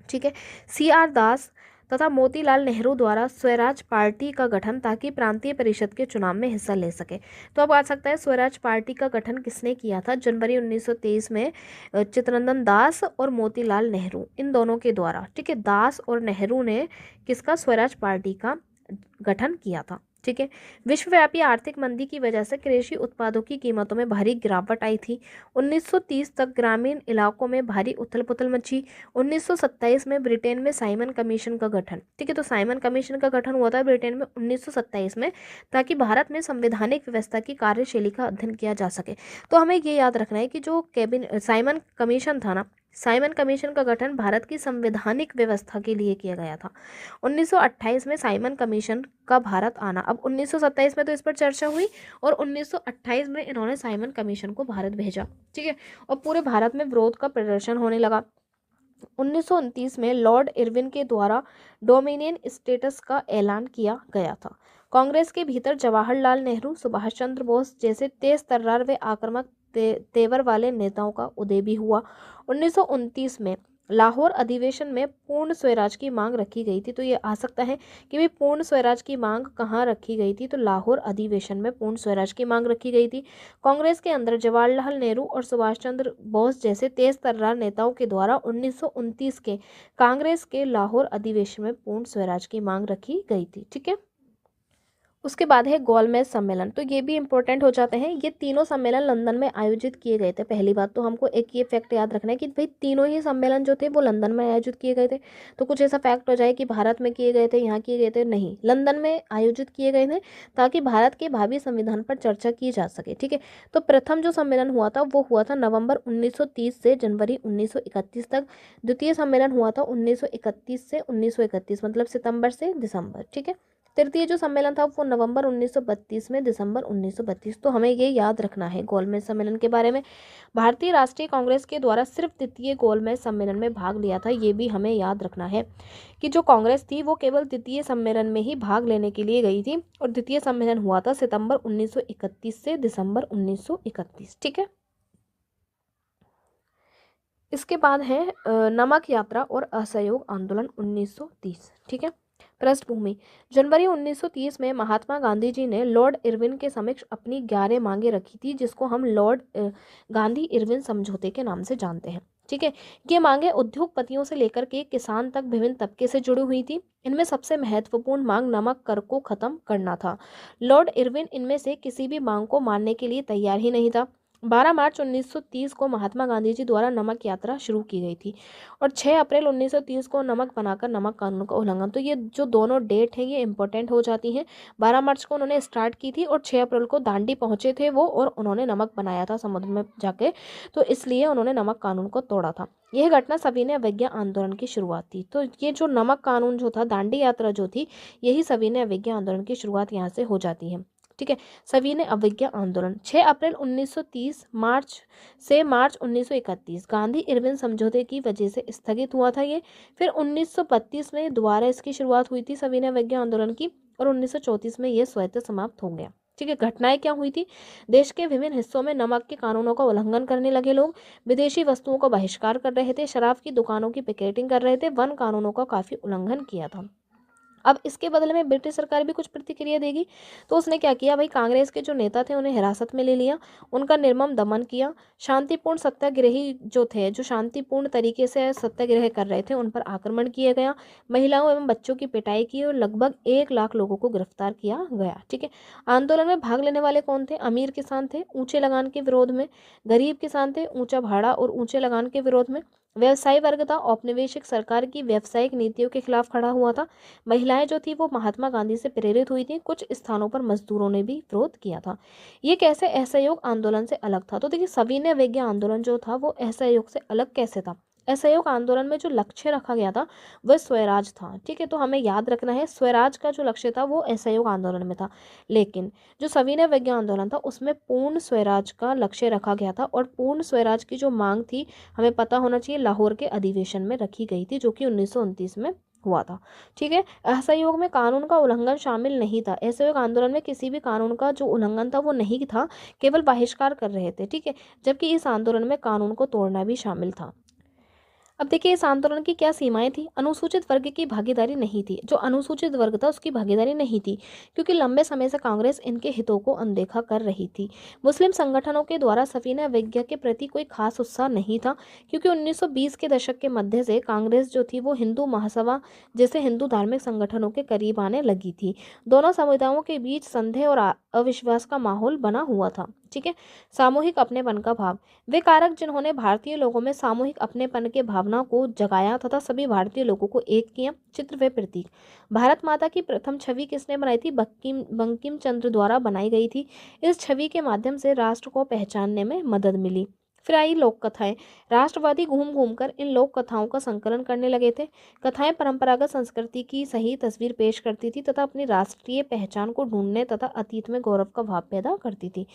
[SPEAKER 1] ठीक है। CR दास तथा मोतीलाल नेहरू द्वारा स्वराज पार्टी का गठन, ताकि प्रांतीय परिषद के चुनाव में हिस्सा ले सके। तो अब आ सकता है स्वराज पार्टी का गठन किसने किया था? जनवरी 1923 में चित्तरंजन दास और मोतीलाल नेहरू, इन दोनों के द्वारा। ठीक है। दास और नेहरू ने किसका? स्वराज पार्टी का गठन किया था। ठीक है। विश्वव्यापी आर्थिक मंदी की वजह से कृषि उत्पादों की कीमतों में भारी गिरावट आई थी। 1930 तक ग्रामीण इलाकों में भारी उथल पुथल मची। 1927 में ब्रिटेन में साइमन कमीशन का गठन। ठीक है। तो साइमन कमीशन का गठन हुआ था ब्रिटेन में 1927 में, ताकि भारत में संवैधानिक व्यवस्था की कार्यशैली का अध्ययन किया जा सके। तो हमें ये याद रखना है कि जो साइमन कमीशन था ना, साइमन कमीशन का गठन भारत की संवैधानिक व्यवस्था के लिए किया गया था। 1928 में साइमन कमीशन का भारत आना। अब 1927 में तो इस पर चर्चा हुई, और 1928 में इन्होंने साइमन कमीशन को भारत भेजा। ठीक है। और पूरे भारत में विरोध का प्रदर्शन होने लगा। 1929 में लॉर्ड इरविन के द्वारा डोमिनियन स्टेटस का ऐलान किया गया था। कांग्रेस के भीतर जवाहरलाल नेहरू, सुभाष चंद्र बोस जैसे तेज तर्रार व आक्रामक तेवर वाले नेताओं का उदय भी हुआ। 1929 में लाहौर अधिवेशन में पूर्ण स्वराज की मांग रखी गई थी। तो ये आ सकता है कि भाई पूर्ण स्वराज की मांग कहाँ रखी गई थी? तो लाहौर अधिवेशन में पूर्ण स्वराज की मांग रखी गई थी। कांग्रेस के अंदर जवाहरलाल नेहरू और सुभाष चंद्र बोस जैसे तेज तर्रार नेताओं के द्वारा 1929 के कांग्रेस के लाहौर अधिवेशन में पूर्ण स्वराज की मांग रखी गई थी। ठीक है। उसके बाद है गोलमेज सम्मेलन। तो ये भी इंपॉर्टेंट हो जाते हैं। ये तीनों सम्मेलन लंदन में आयोजित किए गए थे। पहली बात तो हमको एक ये फैक्ट याद रखना है कि भाई तीनों ही सम्मेलन जो थे वो लंदन में आयोजित किए गए थे। तो कुछ ऐसा फैक्ट हो जाए कि भारत में किए गए थे, यहाँ किए गए थे, नहीं, लंदन में आयोजित किए गए थे, ताकि भारत के भावी संविधान पर चर्चा की जा सके। ठीक है। तो प्रथम जो सम्मेलन हुआ था वो हुआ था नवंबर 1930 से जनवरी 1931 तक। द्वितीय सम्मेलन हुआ था 1931 से 1931, मतलब सितंबर से दिसंबर। ठीक है। तृतीय जो सम्मेलन था वो नवंबर 1932 में, दिसंबर 1932। तो हमें ये याद रखना है गोलमेज सम्मेलन के बारे में। भारतीय राष्ट्रीय कांग्रेस के द्वारा सिर्फ द्वितीय गोलमेज सम्मेलन में भाग लिया था। ये भी हमें याद रखना है कि जो कांग्रेस थी वो केवल द्वितीय सम्मेलन में ही भाग लेने के लिए गई थी, और द्वितीय सम्मेलन हुआ था सितंबर 1931 से दिसंबर 1931। ठीक है। इसके बाद है नमक यात्रा और असहयोग आंदोलन 1930। ठीक है। पृष्ठभूमि। जनवरी 1930 में महात्मा गांधी जी ने लॉर्ड इरविन के समक्ष अपनी 11 मांगे रखी थी, जिसको हम लॉर्ड गांधी इरविन समझौते के नाम से जानते हैं। ठीक है। ये मांगे उद्योगपतियों से लेकर के किसान तक विभिन्न तबके से जुड़ी हुई थी। इनमें सबसे महत्वपूर्ण मांग नमक कर को खत्म करना था। लॉर्ड इरविन इनमें से किसी भी मांग को मानने के लिए तैयार ही नहीं था। 12 मार्च 1930 को महात्मा गांधी जी द्वारा नमक यात्रा शुरू की गई थी और 6 अप्रैल 1930 को नमक बनाकर नमक कानून का उल्लंघन। तो ये जो दोनों डेट है ये इंपॉर्टेंट हो जाती हैं। 12 मार्च को उन्होंने स्टार्ट की थी और 6 अप्रैल को दांडी पहुंचे थे वो, और उन्होंने नमक बनाया था समुद्र में जाके, तो इसलिए उन्होंने नमक कानून को तोड़ा था। यह घटना सविनय अवज्ञा आंदोलन की शुरुआत थी। तो ये जो नमक कानून जो था, दांडी यात्रा जो थी, यही सविनय अवज्ञा आंदोलन की शुरुआत यहाँ से हो जाती है। ठीक है। सविनय अवज्ञा आंदोलन 6 अप्रैल 1930 मार्च 1931 गांधी इरविन समझौते की वजह से स्थगित हुआ था ये। फिर 1932 में दोबारा इसकी शुरुआत हुई थी सविनय अवज्ञा आंदोलन की, और 1934 में ये स्वतः समाप्त हो गया। ठीक है। घटनाएं क्या हुई थी? देश के विभिन्न हिस्सों में नमक के कानूनों का उल्लंघन करने लगे लोग, विदेशी वस्तुओं का बहिष्कार कर रहे थे, शराब की दुकानों की पिकेटिंग कर रहे थे, वन कानूनों का काफी उल्लंघन किया था। अब इसके बदले में ब्रिटिश सरकार भी कुछ प्रतिक्रिया देगी। तो उसने क्या किया भाई, कांग्रेस के जो नेता थे उन्हें हिरासत में ले लिया, उनका निर्मम दमन किया। शांतिपूर्ण सत्याग्रही जो थे, जो शांतिपूर्ण तरीके से सत्याग्रह कर रहे थे, उन पर आक्रमण किया गया, महिलाओं एवं बच्चों की पिटाई की और लगभग 1 लाख लोगों को गिरफ्तार किया गया। ठीक है। आंदोलन में भाग लेने वाले कौन थे? अमीर किसान थे ऊंचे लगान के विरोध में, गरीब किसान थे ऊंचा भाड़ा और ऊंचे लगान के विरोध में, व्यवसायी वर्ग था औपनिवेशिक सरकार की व्यावसायिक नीतियों के खिलाफ खड़ा हुआ था, महिलाएं जो थी वो महात्मा गांधी से प्रेरित हुई थी, कुछ स्थानों पर मजदूरों ने भी विरोध किया था। ये कैसे असहयोग आंदोलन से अलग था? तो देखिए, सविनय अवज्ञा आंदोलन जो था वो असहयोग से अलग कैसे था? असहयोग आंदोलन में जो लक्ष्य रखा गया था वह स्वराज था। ठीक है। तो हमें याद रखना है, स्वराज का जो लक्ष्य था वो असहयोग आंदोलन में था, लेकिन जो सविनय अवज्ञा आंदोलन था उसमें पूर्ण स्वराज का लक्ष्य रखा गया था। और पूर्ण स्वराज की जो मांग थी, हमें पता होना चाहिए, लाहौर के अधिवेशन में रखी गई थी, जो कि 1929 में हुआ था। ठीक है। असहयोग में कानून का उल्लंघन शामिल नहीं था। असहयोग आंदोलन में किसी भी कानून का जो उल्लंघन था वो नहीं था, केवल बहिष्कार कर रहे थे। ठीक है। जबकि इस आंदोलन में कानून को तोड़ना भी शामिल था। अब देखिए, इस आंदोलन की क्या सीमाएं थी? अनुसूचित वर्ग की भागीदारी नहीं थी। जो अनुसूचित वर्ग था उसकी भागीदारी नहीं थी, क्योंकि लंबे समय से कांग्रेस इनके हितों को अनदेखा कर रही थी। मुस्लिम संगठनों के द्वारा सविनय अवज्ञा के प्रति कोई खास उत्साह नहीं था, क्योंकि 1920 के दशक के मध्य से कांग्रेस जो थी वो हिंदू महासभा जैसे हिंदू धार्मिक संगठनों के करीब आने लगी थी। दोनों समुदायों के बीच संदेह और अविश्वास का माहौल बना हुआ था। ठीक है। सामूहिक अपनेपन का भाव, वे कारक जिन्होंने भारतीय लोगों में सामूहिक अपनेपन के भावना को जगाया तथा सभी भारतीय लोगों को एक किया। चित्र व प्रतीक, भारत माता की प्रथम छवि किसने बनाई थी? बंकिम चंद्र द्वारा बनाई गई थी। इस छवि के माध्यम से राष्ट्र को पहचानने में मदद मिली। फिर आई लोक कथाएं। राष्ट्रवादी घूम घूम कर इन लोक कथाओं का संकलन करने लगे थे। कथाएं परंपरागत संस्कृति की सही तस्वीर पेश करती थी तथा अपनी राष्ट्रीय पहचान को ढूंढने तथा अतीत में गौरव का भाव पैदा करती थी।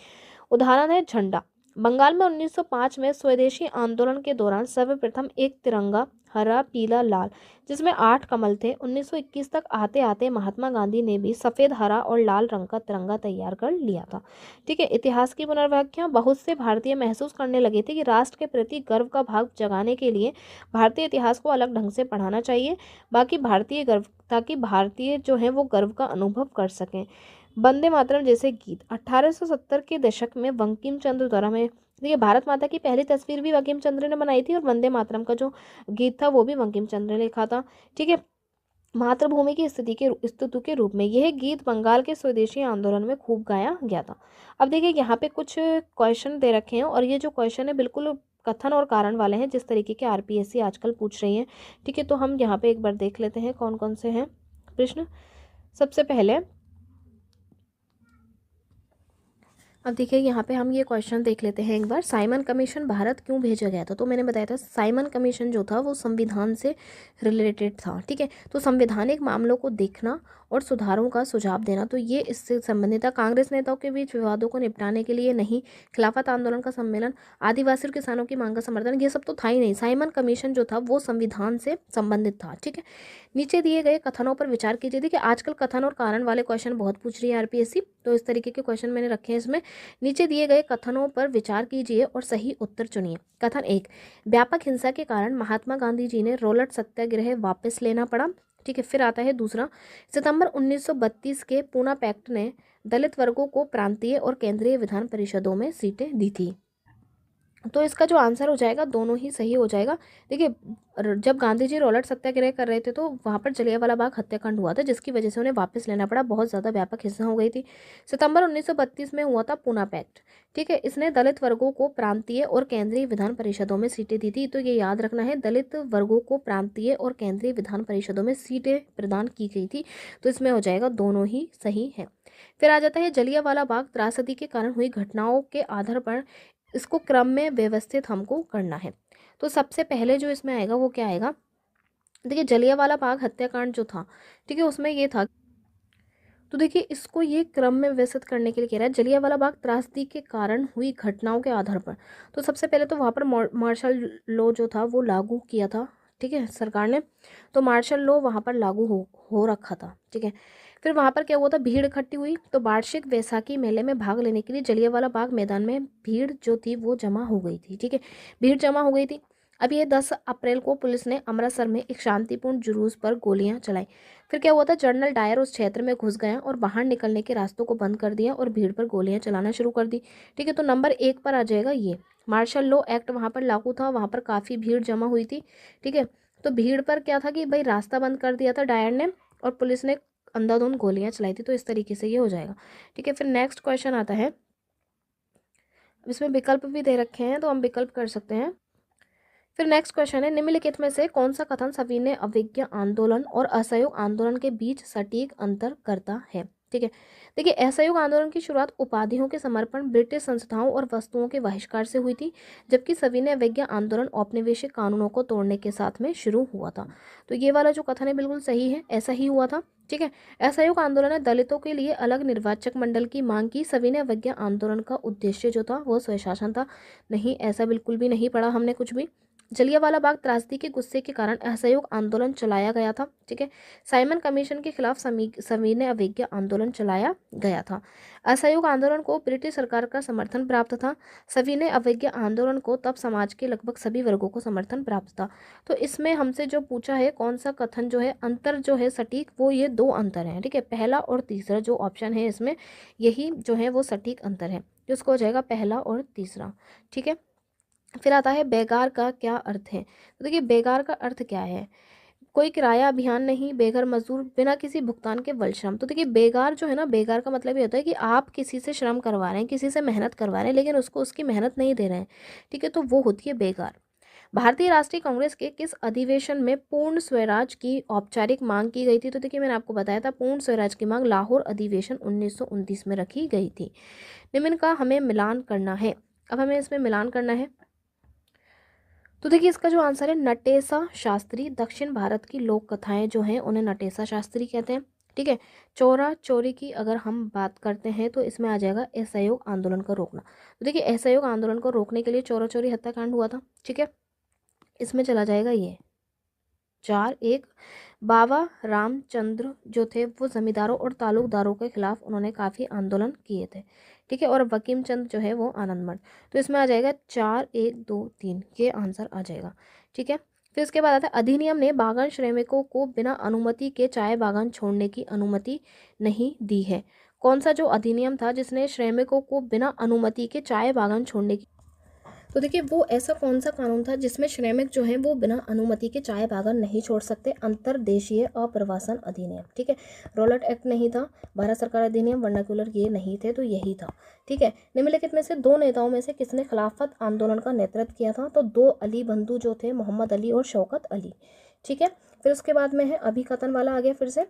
[SPEAKER 1] उदाहरण है झंडा। बंगाल में 1905 में स्वदेशी आंदोलन के दौरान सर्वप्रथम एक तिरंगा, हरा पीला लाल, जिसमें 8 कमल थे। 1921 तक आते आते महात्मा गांधी ने भी सफेद, हरा और लाल रंग का तिरंगा तैयार कर लिया था। ठीक है। इतिहास की पुनर्व्याख्या, बहुत से भारतीय महसूस करने लगे थे कि राष्ट्र के प्रति गर्व का भाव जगाने के लिए भारतीय इतिहास को अलग ढंग से पढ़ाना चाहिए, बाकी भारतीय गर्व, ताकि भारतीय जो है वो गर्व का अनुभव कर सकें। वंदे मातरम जैसे गीत 1870 के दशक में बंकिम चंद्र द्वारा, में देखिए, भारत माता की पहली तस्वीर भी बंकिम चंद्र ने बनाई थी और वंदे मातरम का जो गीत था वो भी बंकिम चंद्र ने लिखा था। ठीक है। मातृभूमि की स्तुति के रूप में यह गीत बंगाल के स्वदेशी आंदोलन में खूब गाया गया था। अब देखिए, यहाँ पे कुछ क्वेश्चन दे रखे हैं और ये जो क्वेश्चन है बिल्कुल कथन और कारण वाले हैं, जिस तरीके के आरपीएससी आजकल पूछ रही हैं। ठीक है। तो हम यहाँ पे एक बार देख लेते हैं कौन कौन से हैं प्रश्न। सबसे पहले अब देखिए, यहाँ पे हम ये क्वेश्चन देख लेते हैं एक बार। साइमन कमीशन भारत क्यों भेजा गया था? तो मैंने बताया था साइमन कमीशन जो था वो संविधान से रिलेटेड था। ठीक है। तो संवैधानिक मामलों को देखना और सुधारों का सुझाव देना, तो ये इससे संबंधित था। कांग्रेस नेताओं के बीच विवादों को निपटाने के लिए नहीं, खिलाफत आंदोलन का सम्मेलन, आदिवासी और किसानों की मांग का समर्थन, ये सब तो था ही नहीं। साइमन कमीशन जो था वो संविधान से संबंधित था। ठीक है। नीचे दिए गए कथनों पर विचार कीजिए। देखिए, आजकल कथन और कारण वाले क्वेश्चन बहुत पूछ रही है आरपीएससी, तो इस तरीके के क्वेश्चन मैंने रखे हैं इसमें। नीचे दिए गए कथनों पर विचार कीजिए और सही उत्तर चुनिए। कथन 1, व्यापक हिंसा के कारण महात्मा गांधी जी ने रोलट सत्याग्रह वापस लेना पड़ा। ठीक है। फिर आता है दूसरा, सितंबर 1932 के पूना पैक्ट ने दलित वर्गों को प्रांतीय और केंद्रीय विधान परिषदों में सीटें दी थी। तो इसका जो आंसर हो जाएगा दोनों ही सही हो जाएगा। देखिए, जब गांधी जी रॉलेट सत्याग्रह कर रहे थे तो वहाँ पर जलियांवाला बाग हत्याकांड हुआ था, जिसकी वजह से उन्हें वापस लेना पड़ा, बहुत ज़्यादा व्यापक हिंसा हो गई थी। सितंबर 1932 में हुआ था पूना पैक्ट। ठीक है, इसने दलित वर्गों को प्रांतीय और केंद्रीय विधान परिषदों में सीटें दी थी। तो ये याद रखना है, दलित वर्गों को प्रांतीय और केंद्रीय विधान परिषदों में सीटें प्रदान की गई थी। तो इसमें हो जाएगा दोनों ही सही है। फिर आ जाता है जलियांवाला बाग त्रासदी के कारण हुई घटनाओं के आधार पर इसको क्रम में व्यवस्थित हमको करना है। तो सबसे पहले जो इसमें आएगा वो क्या आएगा? देखिए, जलियांवाला बाग हत्याकांड जो था, ठीक है, उसमें ये था। तो देखिए, इसको ये क्रम में व्यवस्थित करने के लिए कह रहा है, जलियांवाला बाग त्रासदी के कारण हुई घटनाओं के आधार पर। तो सबसे पहले तो वहाँ पर मार्शल लॉ जो था वो लागू किया था, ठीक है, सरकार ने। तो मार्शल लॉ वहाँ पर लागू हो रखा था, ठीक है। फिर वहाँ पर क्या हुआ था, भीड़ इकट्ठी हुई। तो वार्षिक वैसाखी मेले में भाग लेने के लिए जलियांवाला बाग मैदान में भीड़ जो थी वो जमा हो गई थी, ठीक है, भीड़ जमा हो गई थी। अब ये 10 अप्रैल को पुलिस ने अमृतसर में एक शांतिपूर्ण जुलूस पर गोलियां चलाई। फिर क्या हुआ था, जनरल डायर उस क्षेत्र में घुस गया और बाहर निकलने के रास्तों को बंद कर दिया और भीड़ पर गोलियां चलाना शुरू कर दी, ठीक है। तो नंबर 1 पर आ जाएगा ये, मार्शल लॉ एक्ट वहाँ पर लागू था, वहाँ पर काफ़ी भीड़ जमा हुई थी, ठीक है। तो भीड़ पर क्या था कि भाई रास्ता बंद कर दिया था डायर ने, और पुलिस ने अंधाधुंध गोलियां चलाई थी। तो इस तरीके से ये हो जाएगा, ठीक है। फिर नेक्स्ट क्वेश्चन आता है, इसमें विकल्प भी दे रखे हैं तो हम विकल्प कर सकते हैं। फिर नेक्स्ट क्वेश्चन है, निम्नलिखित में से कौन सा कथन सविनय अवज्ञा आंदोलन और असहयोग आंदोलन के बीच सटीक अंतर करता है? ठीक है, देखिए, असहयोग आंदोलन की शुरुआत उपाधियों के समर्पण, ब्रिटिश संस्थाओं और वस्तुओं के बहिष्कार से हुई थी, जबकि सविनय अवज्ञा आंदोलन औपनिवेशिक कानूनों को तोड़ने के साथ में शुरू हुआ था। तो ये वाला जो कथन है बिल्कुल सही है, ऐसा ही हुआ था, ठीक है। असहयोग आंदोलन ने दलितों के लिए अलग निर्वाचक मंडल की मांग की। सविनय अवज्ञा आंदोलन का उद्देश्य जो था वो स्वशासन था। नहीं, ऐसा बिल्कुल भी नहीं पढ़ा हमने कुछ भी। जलियांवाला बाग त्रासदी के गुस्से के कारण असहयोग आंदोलन चलाया गया था, ठीक है। साइमन कमीशन के खिलाफ सविनय अवज्ञा आंदोलन चलाया गया था। असहयोग आंदोलन को ब्रिटिश सरकार का समर्थन प्राप्त था। सविनय अवज्ञा आंदोलन को तब समाज के लगभग सभी वर्गों को समर्थन प्राप्त था। तो इसमें हमसे जो पूछा है कौन सा कथन जो है अंतर जो है सटीक, वो ये 2 अंतर हैं, ठीक है, पहला और तीसरा जो ऑप्शन है इसमें, यही जो है वो सटीक अंतर है, जिसको हो जाएगा पहला और तीसरा, ठीक है। फिर आता है बेगार का क्या अर्थ है? तो देखिए, बेगार का अर्थ क्या है? कोई किराया अभियान नहीं, बेघर मजदूर, बिना किसी भुगतान के बल श्रम। तो देखिए, बेगार जो है ना, बेगार का मतलब ये होता है कि आप किसी से श्रम करवा रहे हैं, किसी से मेहनत करवा रहे हैं, लेकिन उसको उसकी मेहनत नहीं दे रहे हैं, ठीक है, तो वो होती है बेगार। भारतीय राष्ट्रीय कांग्रेस के किस अधिवेशन में पूर्ण स्वराज की औपचारिक मांग की गई थी? तो देखिए, मैंने आपको बताया था, पूर्ण स्वराज की मांग लाहौर अधिवेशन 1929 में रखी गई थी। निम्न का हमें मिलान करना है। अब हमें इसमें मिलान करना है। तो देखिए, इसका जो आंसर है नटेशा शास्त्री। दक्षिण भारत की लोक कथाएं जो हैं उन्हें नटेशा शास्त्री कहते हैं, ठीक है। चोरा चोरी की अगर हम बात करते हैं तो इसमें आ जाएगा असहयोग आंदोलन को रोकना। तो देखिए, असहयोग आंदोलन को रोकने के लिए चोरा चोरी हत्याकांड हुआ था, ठीक है, इसमें चला जाएगा ये 4-1। बाबा रामचंद्र जो थे वो जमींदारों और तालुकदारों के खिलाफ उन्होंने काफ़ी आंदोलन किए थे, ठीक है। और बंकिम चंद्र जो है वो आनंदमठ। तो इसमें आ जाएगा 4-1-2-3, ये आंसर आ जाएगा, ठीक है। फिर इसके बाद आता है, अधिनियम ने बागान श्रमिकों को बिना अनुमति के चाय बागान छोड़ने की अनुमति नहीं दी है। कौन सा जो अधिनियम था जिसने श्रमिकों को बिना अनुमति के चाय बागान छोड़ने की? तो देखिए, वो ऐसा कौन सा कानून था जिसमें श्रमिक जो है वो बिना अनुमति के चाय बागान नहीं छोड़ सकते? अंतर्देशीय अप्रवासन अधिनियम, ठीक है। रॉलेट एक्ट नहीं था, भारत सरकार अधिनियम, वर्नाक्युलर ये नहीं थे, तो यही था, ठीक है। निम्नलिखित में से 2 नेताओं में से किसने खिलाफत आंदोलन का नेतृत्व किया था? तो 2 अली बंधु जो थे, मोहम्मद अली और शौकत अली, ठीक है। फिर उसके बाद में है अभिकथन वाला आ गया फिर से,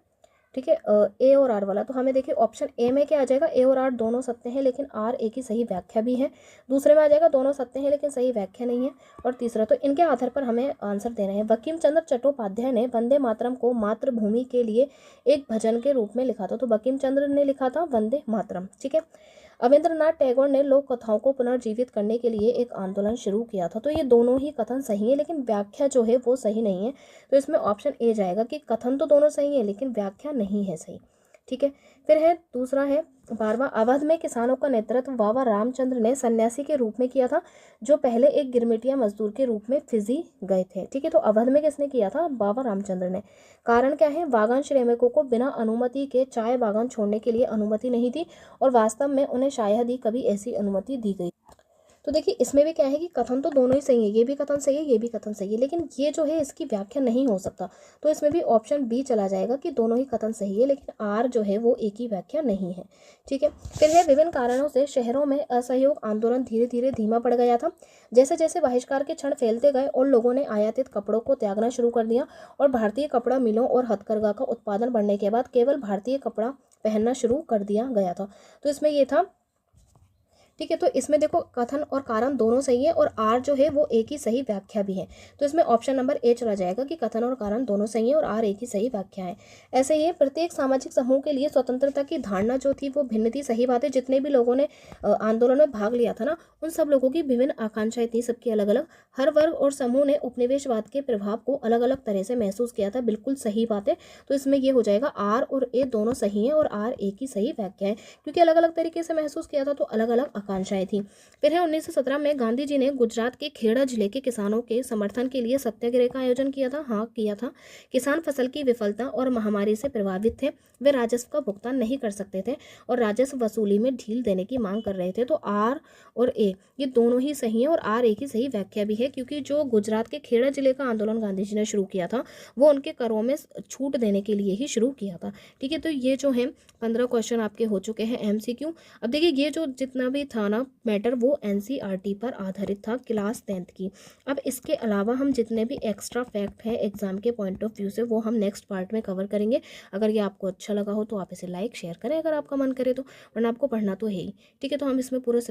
[SPEAKER 1] ठीक है, ए और आर वाला। तो हमें देखिए ऑप्शन ए में क्या आ जाएगा, ए और आर दोनों सत्य हैं लेकिन आर ए की सही व्याख्या भी है। दूसरे में आ जाएगा दोनों सत्य हैं लेकिन सही व्याख्या नहीं है। और तीसरा, तो इनके आधार पर हमें आंसर देना है। बंकिम चंद्र चट्टोपाध्याय ने वंदे मातरम को मातृभूमि के लिए एक भजन के रूप में लिखा था। तो बंकिम चंद्र ने लिखा था वंदे मातरम, ठीक है। अवेंद्रनाथ टैगोर ने लोक कथाओं को पुनर्जीवित करने के लिए एक आंदोलन शुरू किया था। तो ये दोनों ही कथन सही है लेकिन व्याख्या जो है वो सही नहीं है। तो इसमें ऑप्शन ए जाएगा कि कथन तो दोनों सही है लेकिन व्याख्या नहीं है सही, ठीक है। फिर है दूसरा है 12वां, अवध में किसानों का नेतृत्व बाबा रामचंद्र ने सन्यासी के रूप में किया था, जो पहले एक गिरमिटिया मजदूर के रूप में फिजी गए थे, ठीक है। तो अवध में किसने किया था? बाबा रामचंद्र ने। कारण क्या है? बागान श्रमिकों को बिना अनुमति के चाय बागान छोड़ने के लिए अनुमति नहीं थी और वास्तव में उन्हें शायद ही कभी ऐसी अनुमति दी गई। तो देखिए इसमें भी क्या है कि कथन तो दोनों ही सही है, ये भी कथन सही है, ये भी कथन सही है, लेकिन ये जो है इसकी व्याख्या नहीं हो सकता। तो इसमें भी ऑप्शन बी चला जाएगा कि दोनों ही कथन सही है, लेकिन आर जो है वो एक ही व्याख्या नहीं है। ठीक है, फिर है विभिन्न कारणों से शहरों में असहयोग आंदोलन धीरे धीरे धीमा पड़ गया था। जैसे जैसे बहिष्कार के क्षण फैलते गए और लोगों ने आयातित कपड़ों को त्यागना शुरू कर दिया और भारतीय कपड़ा मिलों और हथकरघा का उत्पादन बढ़ने के बाद केवल भारतीय कपड़ा पहनना शुरू कर दिया गया था। तो इसमें ये था। ठीक है, तो इसमें देखो कथन और कारण दोनों सही है और आर जो है वो एक ही सही व्याख्या भी है। तो इसमें ऑप्शन नंबर ए चला जाएगा कि कथन और कारण दोनों सही है और आर एक ही सही व्याख्या है। ऐसे ही प्रत्येक सामाजिक समूह के लिए स्वतंत्रता की धारणा जो थी वो भिन्न थी। सही बात है, जितने भी लोगों ने आंदोलन में भाग लिया था ना, उन सब लोगों की विभिन्न आकांक्षाएं थी, सबकी अलग अलग। हर वर्ग और समूह ने उपनिवेशवाद के प्रभाव को अलग अलग तरह से महसूस किया था। बिल्कुल सही बात है। तो इसमें ये हो जाएगा आर और ए दोनों सही है और आर एक ही सही व्याख्या है, क्योंकि अलग अलग तरीके से महसूस किया था तो अलग अलग आकांक्षाएं थी। फिर है 1917 में गांधी जी ने गुजरात के खेड़ा जिले के किसानों के समर्थन के लिए सत्याग्रह का आयोजन किया था। हाँ, किया था। किसान फसल की विफलता और महामारी से प्रभावित थे। वे राजस्व का भुगतान नहीं कर सकते थे और राजस्व वसूली में ढील देने की मांग कर रहे थे। तो आर और ए ये दोनों ही सही है और आर एक ही सही व्याख्या भी है, क्योंकि जो गुजरात के खेड़ा जिले का आंदोलन गांधी जी ने शुरू किया था वो उनके करों में छूट देने के लिए ही शुरू किया था। ठीक है, तो ये जो है 15 क्वेश्चन आपके हो चुके हैं MCQ। अब देखिए ये जो जितना भी था ना मैटर वो NCERT पर आधारित था, क्लास 10th की। अब इसके अलावा हम जितने भी एक्स्ट्रा फैक्ट है एग्जाम के पॉइंट ऑफ व्यू से वो हम नेक्स्ट पार्ट में कवर करेंगे। अगर ये आपको अच्छा लगा हो तो आप इसे लाइक शेयर करें अगर आपका मन करे तो, वरना आपको पढ़ना तो है ही। ठीक है, तो हम इसमें पूरे